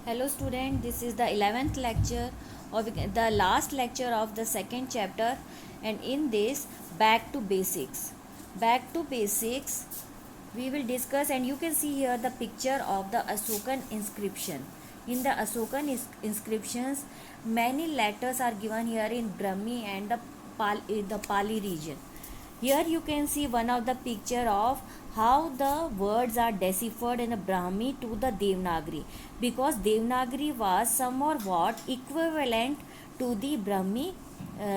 Hello student, this is the 11th lecture or the last lecture of the second chapter, and in this back to basics. Back to basics we will discuss, and you can see here the picture of the Ashokan inscription. In the Ashokan inscriptions, many letters are given here in Brahmi and the Pali region. Here you can see one of the picture of how the words are deciphered in the Brahmi to the Devanagari, because Devanagari was somewhat equivalent to the Brahmi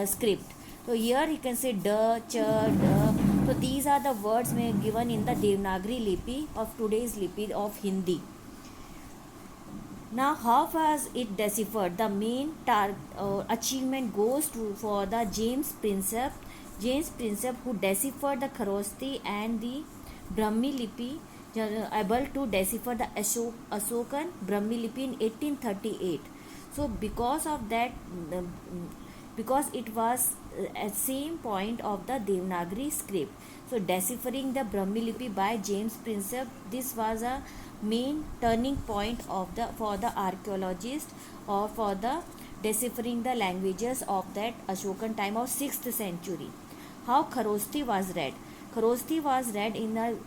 script. So here you can say da, cha, da. So these are the words given in the Devanagari lipi of today's lipi of Hindi. Now, how was it deciphered? The main achievement goes to for the James Prinsep, who deciphered the Kharosthi and the Brahmi Lipi, able to decipher the Ashokan Brahmi Lipi in 1838. So, because of that, because it was at same point of the Devanagari script. So, deciphering the Brahmi Lipi by James Prinsep, this was a main turning point of the for the archaeologist or for the deciphering the languages of that Ashokan time of 6th century. How Kharosthi was read? Kharosthi was read in the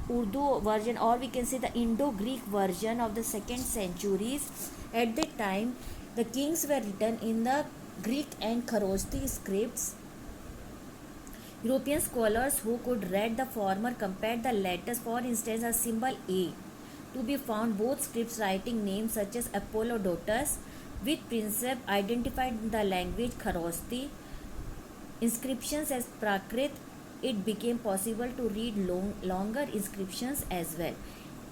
Urdu version, or we can say the Indo-Greek version of the 2nd centuries. At that time, the kings were written in the Greek and Kharosthi scripts. European scholars who could read the former compared the letters. For instance, a symbol A to be found both scripts writing names such as Apollodotus, with Prinsep identified the language Kharosthi inscriptions as Prakrit. It became possible to read longer inscriptions as well.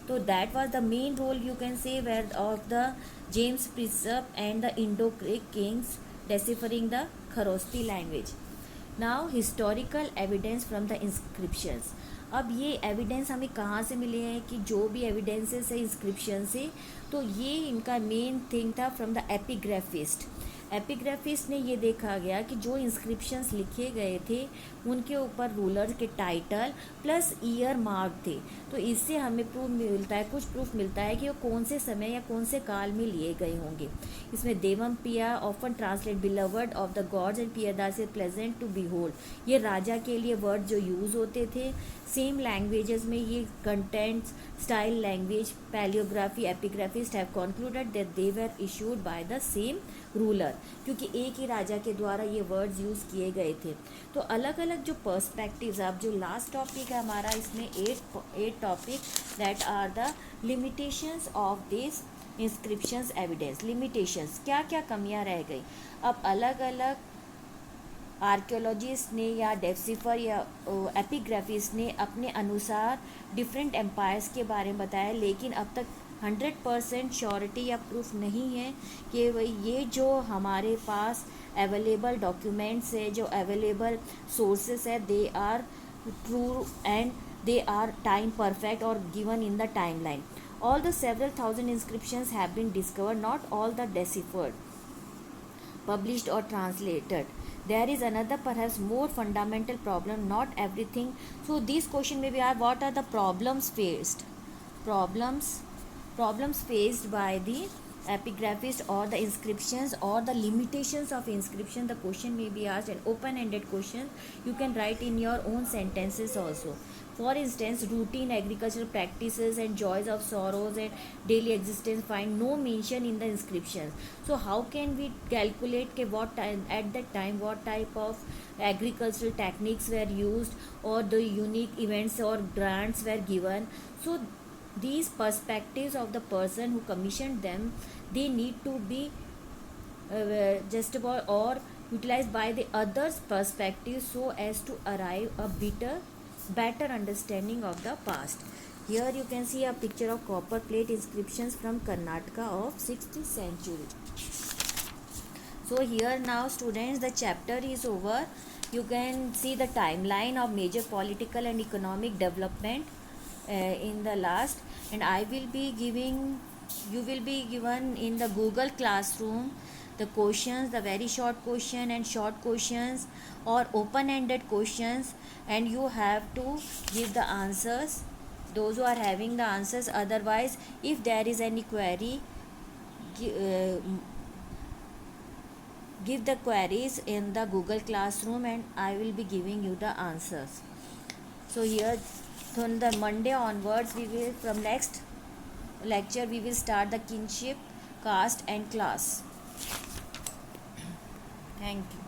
So that was the main role, you can say, where of the James Prinsep and the Indo-Greek kings deciphering the Kharosthi language. Now historical evidence from the inscriptions. अब ये evidence हमें कहाँ से मिले हैं कि जो भी एविडेंसेस है इंस्क्रिप्शन से, तो ये इनका मेन थिंग था फ्रॉम द एपिग्राफिस्ट. एपिग्राफिस्ट ने ये देखा गया कि जो इंस्क्रिप्शंस लिखे गए थे उनके ऊपर रूलर के टाइटल प्लस ईयर मार्क थे. तो इससे हमें प्रूफ मिलता है, कुछ प्रूफ मिलता है कि वो कौन से समय या कौन से काल में लिए गए होंगे. इसमें Devanampiya often translated beloved of the gods and Piyadasi is pleasant to behold. ये राजा के लिए वर्ड जो यूज़ होते थे. सेम लैंग्वेजेस में ये contents style language palaeography epigraphist have concluded that they were issued by the same ruler, क्योंकि एक ही राजा के द्वारा ये वर्ड्स यूज़ किए गए थे. तो अलग अलग जो पर्सपेक्टिव्स, अब जो लास्ट टॉपिक है हमारा इसमें 8 topic that are the limitations of this inscriptions evidence. Limitations, क्या क्या कमियां रह गई. अब अलग अलग आर्कियोलॉजिस्ट ने या डेसिफर या एपिग्राफिस्ट ने अपने अनुसार डिफरेंट एम्पायर्स के बारे में बताया, लेकिन अब तक 100% श्योरिटी या प्रूफ नहीं है कि ये जो हमारे पास अवेलेबल डॉक्यूमेंट्स है, जो अवेलेबल सोर्सेस है, they are true and they are time perfect or given in the timeline. All the several thousand inscriptions have been discovered, not all the deciphered, published or translated. There is another perhaps more fundamental problem, not everything. So these question may be asked, what are the problems faced? Problems faced by the epigraphist or the inscriptions or the limitations of inscription. The question may be asked, an open-ended question. You can write in your own sentences also. For instance, routine agricultural practices and joys of sorrows and daily existence find no mention in the inscriptions. So how can we calculate ke what time, at that time, what type of agricultural techniques were used, or the unique events or grants were given. So these perspectives of the person who commissioned them, they need to be justified or utilized by the others' perspective so as to arrive a better understanding of the past. Here you can see a picture of copper plate inscriptions from Karnataka of 6th century. So here now students, the chapter is over. You can see the timeline of major political and economic development in the last, and you will be given in the Google Classroom the questions, the very short question and short questions or open-ended questions, and you have to give the answers, those who are having the answers. Otherwise, if there is any query, give the queries in the Google Classroom, and I will be giving you the answers. So here from the Monday onwards, we will, from next lecture, we will start the kinship, caste and class. Thank you.